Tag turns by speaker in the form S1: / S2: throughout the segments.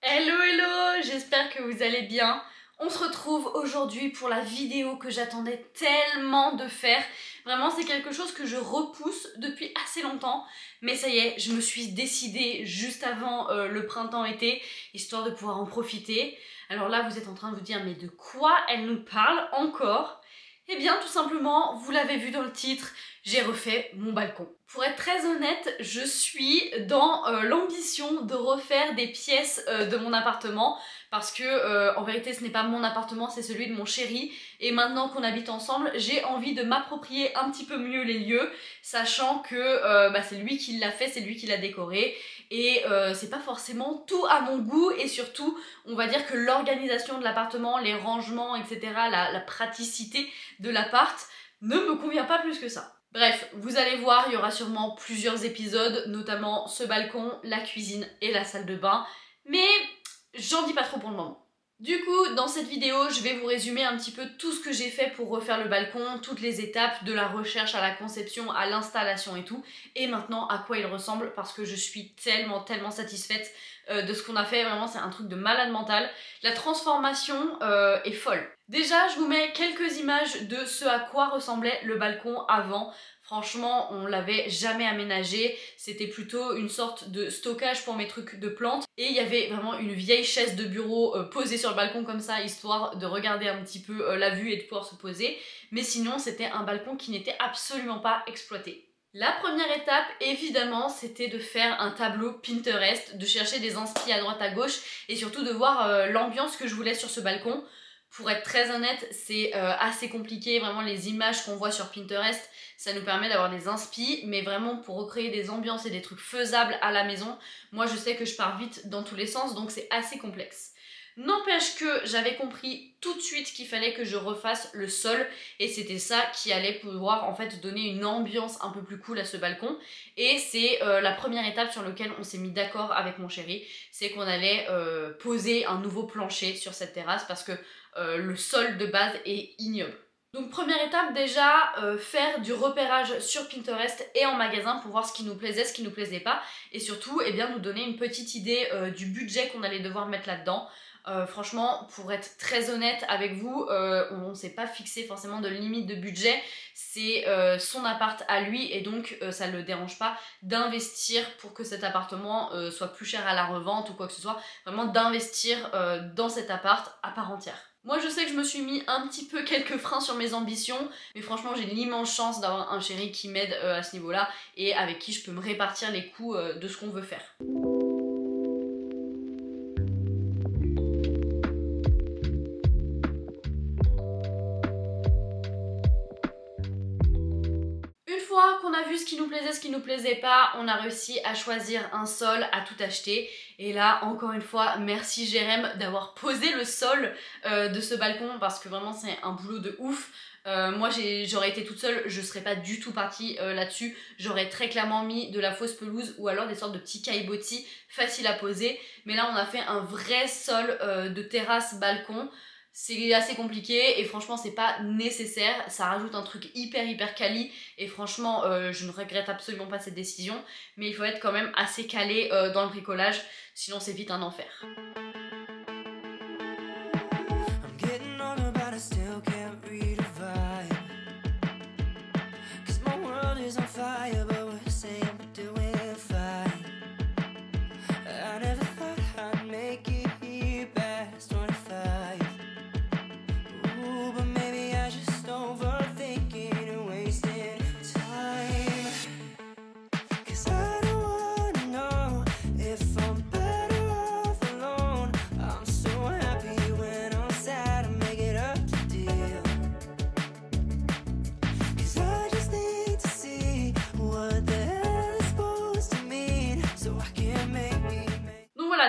S1: Hello hello, j'espère que vous allez bien. On se retrouve aujourd'hui pour la vidéo que j'attendais tellement de faire. Vraiment, c'est quelque chose que je repousse depuis assez longtemps. Mais ça y est, je me suis décidée juste avant le printemps-été, histoire de pouvoir en profiter. Alors là, vous êtes en train de vous dire, mais de quoi elle nous parle encore? Eh bien, tout simplement, vous l'avez vu dans le titre, j'ai refait mon balcon. Pour être très honnête, je suis dans l'ambition de refaire des pièces de mon appartement parce que en vérité ce n'est pas mon appartement, c'est celui de mon chéri, et maintenant qu'on habite ensemble, j'ai envie de m'approprier un petit peu mieux les lieux, sachant que c'est lui qui l'a fait, c'est lui qui l'a décoré, et c'est pas forcément tout à mon goût, et surtout on va dire que l'organisation de l'appartement, les rangements, etc., la praticité de l'appart ne me convient pas plus que ça. Bref, vous allez voir, il y aura sûrement plusieurs épisodes, notamment ce balcon, la cuisine et la salle de bain, mais j'en dis pas trop pour le moment. Du coup, dans cette vidéo, je vais vous résumer un petit peu tout ce que j'ai fait pour refaire le balcon, toutes les étapes de la recherche à la conception, à l'installation et tout, et maintenant à quoi il ressemble, parce que je suis tellement satisfaite de ce qu'on a fait, vraiment c'est un truc de malade mental. La transformation est folle. Déjà, je vous mets quelques images de ce à quoi ressemblait le balcon avant. Franchement, on l'avait jamais aménagé, c'était plutôt une sorte de stockage pour mes trucs de plantes, et il y avait vraiment une vieille chaise de bureau posée sur le balcon comme ça, histoire de regarder un petit peu la vue et de pouvoir se poser, mais sinon c'était un balcon qui n'était absolument pas exploité. La première étape, évidemment, c'était de faire un tableau Pinterest, de chercher des inspi à droite à gauche, et surtout de voir l'ambiance que je voulais sur ce balcon. Pour être très honnête, c'est assez compliqué, vraiment les images qu'on voit sur Pinterest, ça nous permet d'avoir des inspi, mais vraiment pour recréer des ambiances et des trucs faisables à la maison, moi je sais que je pars vite dans tous les sens, donc c'est assez complexe. N'empêche que j'avais compris tout de suite qu'il fallait que je refasse le sol, et c'était ça qui allait pouvoir en fait donner une ambiance un peu plus cool à ce balcon, et c'est la première étape sur laquelle on s'est mis d'accord avec mon chéri, c'est qu'on allait poser un nouveau plancher sur cette terrasse parce que le sol de base est ignoble. Donc première étape déjà, faire du repérage sur Pinterest et en magasin pour voir ce qui nous plaisait, ce qui nous plaisait pas, et surtout eh bien, nous donner une petite idée du budget qu'on allait devoir mettre là-dedans. Franchement, pour être très honnête avec vous, on ne s'est pas fixé forcément de limite de budget, c'est son appart à lui, et donc ça ne le dérange pas d'investir pour que cet appartement soit plus cher à la revente ou quoi que ce soit, vraiment d'investir dans cet appart à part entière. Moi je sais que je me suis mis un petit peu quelques freins sur mes ambitions, mais franchement j'ai l'immense chance d'avoir un chéri qui m'aide à ce niveau-là et avec qui je peux me répartir les coûts de ce qu'on veut faire. Une fois qu'on a vu ce qui nous plaisait, ce qui nous plaisait pas, on a réussi à choisir un sol, à tout acheter. Et là, encore une fois, merci Jérém d'avoir posé le sol de ce balcon, parce que vraiment c'est un boulot de ouf. Moi j'aurais été toute seule, je serais pas du tout partie là-dessus. J'aurais très clairement mis de la fausse pelouse ou alors des sortes de petits caillebotis faciles à poser. Mais là on a fait un vrai sol de terrasse balcon. C'est assez compliqué et franchement c'est pas nécessaire, ça rajoute un truc hyper quali, et franchement je ne regrette absolument pas cette décision, mais il faut être quand même assez calé dans le bricolage, sinon c'est vite un enfer.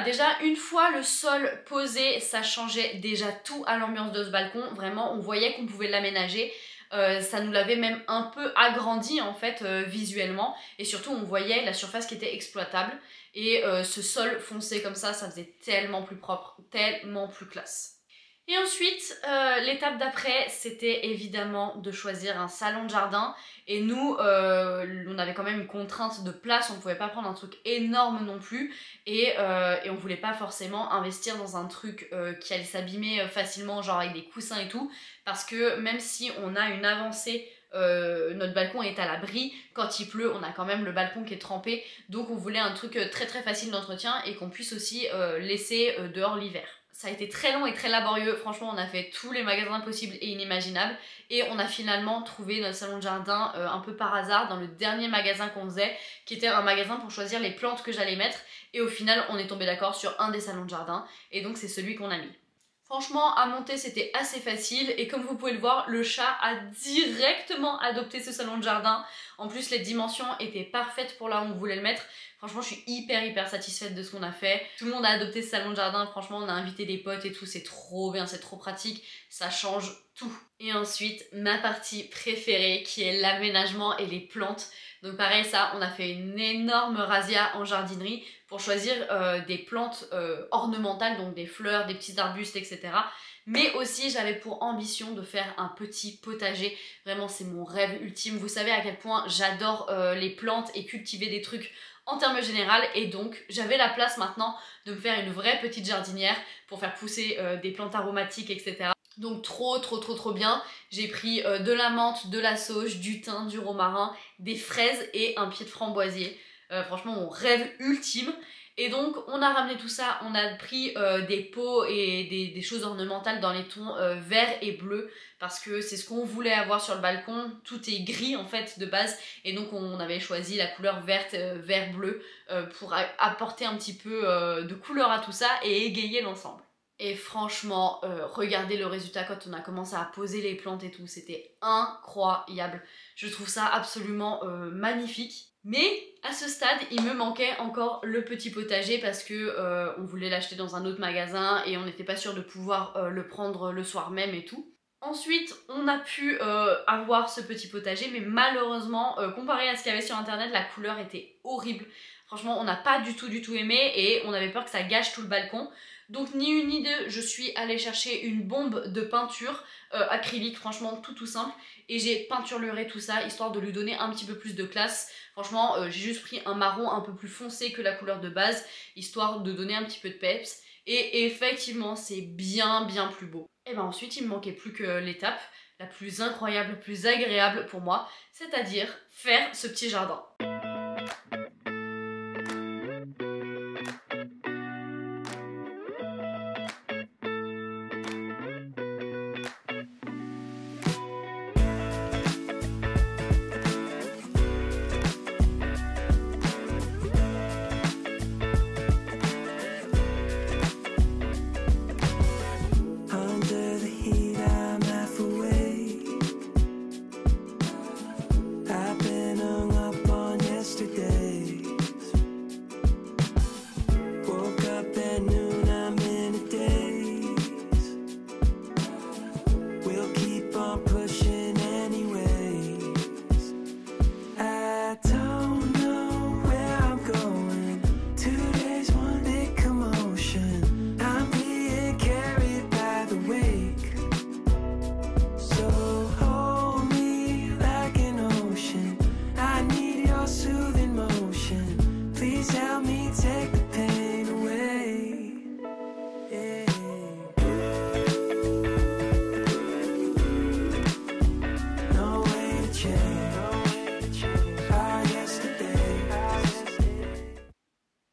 S1: Déjà une fois le sol posé, ça changeait déjà tout à l'ambiance de ce balcon, vraiment on voyait qu'on pouvait l'aménager, ça nous l'avait même un peu agrandi en fait visuellement, et surtout on voyait la surface qui était exploitable, et ce sol foncé comme ça faisait tellement plus propre, tellement plus classe. Et ensuite, l'étape d'après, c'était évidemment de choisir un salon de jardin. Et nous, on avait quand même une contrainte de place, on pouvait pas prendre un truc énorme non plus. Et on voulait pas forcément investir dans un truc qui allait s'abîmer facilement, genre avec des coussins et tout. Parce que même si on a une avancée, notre balcon est à l'abri, quand il pleut, on a quand même le balcon qui est trempé. Donc on voulait un truc très très facile d'entretien et qu'on puisse aussi laisser dehors l'hiver. Ça a été très long et très laborieux, franchement on a fait tous les magasins possibles et inimaginables et on a finalement trouvé notre salon de jardin un peu par hasard dans le dernier magasin qu'on faisait, qui était un magasin pour choisir les plantes que j'allais mettre, et au final on est tombé d'accord sur un des salons de jardin et donc c'est celui qu'on a mis. Franchement, à monter, c'était assez facile et comme vous pouvez le voir, le chat a directement adopté ce salon de jardin. En plus, les dimensions étaient parfaites pour là où on voulait le mettre. Franchement, je suis hyper satisfaite de ce qu'on a fait. Tout le monde a adopté ce salon de jardin. Franchement, on a invité des potes et tout. C'est trop bien, c'est trop pratique. Ça change tout. Et ensuite, ma partie préférée qui est l'aménagement et les plantes. Donc pareil, ça, on a fait une énorme razzia en jardinerie pour choisir des plantes ornementales, donc des fleurs, des petits arbustes, etc. Mais aussi, j'avais pour ambition de faire un petit potager. Vraiment, c'est mon rêve ultime. Vous savez à quel point j'adore les plantes et cultiver des trucs en termes généraux. Et donc, j'avais la place maintenant de me faire une vraie petite jardinière pour faire pousser des plantes aromatiques, etc. Donc trop bien. J'ai pris de la menthe, de la sauge, du thym, du romarin, des fraises et un pied de framboisier. Franchement mon rêve ultime. Et donc on a ramené tout ça, on a pris des pots et des choses ornementales dans les tons vert et bleu parce que c'est ce qu'on voulait avoir sur le balcon. Tout est gris en fait de base et donc on avait choisi la couleur verte, vert-bleu pour apporter un petit peu de couleur à tout ça et égayer l'ensemble. Et franchement, regardez le résultat quand on a commencé à poser les plantes et tout, c'était incroyable. Je trouve ça absolument magnifique. Mais à ce stade, il me manquait encore le petit potager parce que on voulait l'acheter dans un autre magasin et on n'était pas sûr de pouvoir le prendre le soir même et tout. Ensuite, on a pu avoir ce petit potager, mais malheureusement, comparé à ce qu'il y avait sur internet, la couleur était horrible. Franchement, on n'a pas du tout aimé et on avait peur que ça gâche tout le balcon. Donc ni une ni deux, je suis allée chercher une bombe de peinture acrylique, franchement tout simple. Et j'ai peinturluré tout ça, histoire de lui donner un petit peu plus de classe. Franchement, j'ai juste pris un marron un peu plus foncé que la couleur de base, histoire de donner un petit peu de peps. Et effectivement, c'est bien plus beau. Et ben ensuite, il me manquait plus que l'étape la plus incroyable, la plus agréable pour moi, c'est-à-dire faire ce petit jardin.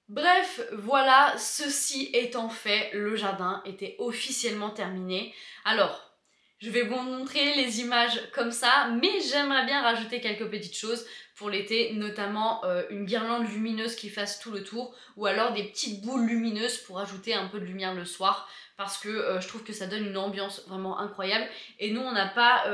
S1: Bref, voilà, ceci étant fait, le jardin était officiellement terminé. Alors, je vais vous montrer les images comme ça, mais j'aimerais bien rajouter quelques petites choses pour l'été, notamment une guirlande lumineuse qui fasse tout le tour, ou alors des petites boules lumineuses pour ajouter un peu de lumière le soir, parce que je trouve que ça donne une ambiance vraiment incroyable. Et nous, on n'a pas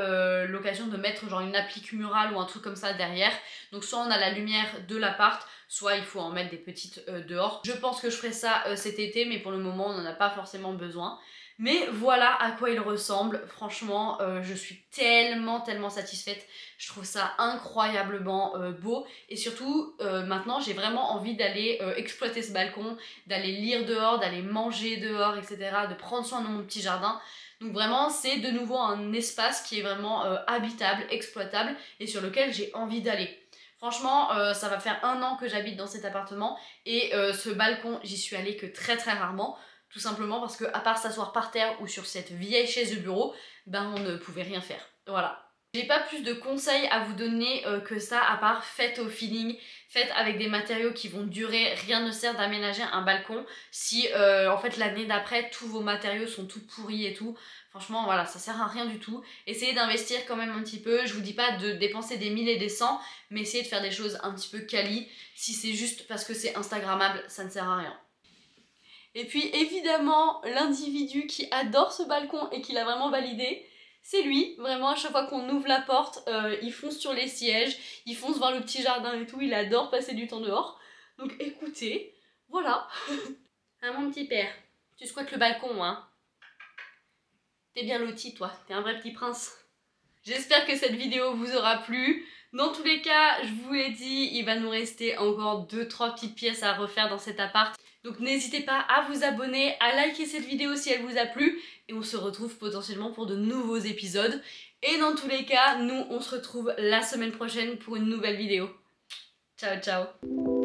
S1: l'occasion de mettre genre une applique murale ou un truc comme ça derrière, donc soit on a la lumière de l'appart, soit il faut en mettre des petites dehors. Je pense que je ferai ça cet été, mais pour le moment on n'en a pas forcément besoin. Mais voilà à quoi il ressemble. Franchement, je suis tellement satisfaite. Je trouve ça incroyablement beau. Et surtout, maintenant, j'ai vraiment envie d'aller exploiter ce balcon, d'aller lire dehors, d'aller manger dehors, etc. De prendre soin de mon petit jardin. Donc vraiment, c'est de nouveau un espace qui est vraiment habitable, exploitable et sur lequel j'ai envie d'aller. Franchement, ça va faire 1 an que j'habite dans cet appartement et ce balcon, j'y suis allée que très rarement. Tout simplement parce que, à part s'asseoir par terre ou sur cette vieille chaise de bureau, ben on ne pouvait rien faire. Voilà. J'ai pas plus de conseils à vous donner que ça, à part faites au feeling, faites avec des matériaux qui vont durer. Rien ne sert d'aménager un balcon si en fait l'année d'après tous vos matériaux sont tout pourris et tout. Franchement voilà, ça sert à rien du tout. Essayez d'investir quand même un petit peu. Je vous dis pas de dépenser des 1000 et des 100, mais essayez de faire des choses un petit peu quali. Si c'est juste parce que c'est instagrammable, ça ne sert à rien. Et puis évidemment, l'individu qui adore ce balcon et qui l'a vraiment validé, c'est lui. Vraiment, à chaque fois qu'on ouvre la porte, il fonce sur les sièges, il fonce voir le petit jardin et tout, il adore passer du temps dehors. Donc écoutez, voilà. Ah mon petit père, tu squattes le balcon, hein. T'es bien loti, toi, t'es un vrai petit prince. J'espère que cette vidéo vous aura plu. Dans tous les cas, je vous l'ai dit, il va nous rester encore 2-3 petites pièces à refaire dans cet appart. Donc n'hésitez pas à vous abonner, à liker cette vidéo si elle vous a plu. Et on se retrouve potentiellement pour de nouveaux épisodes. Et dans tous les cas, nous on se retrouve la semaine prochaine pour une nouvelle vidéo. Ciao ciao.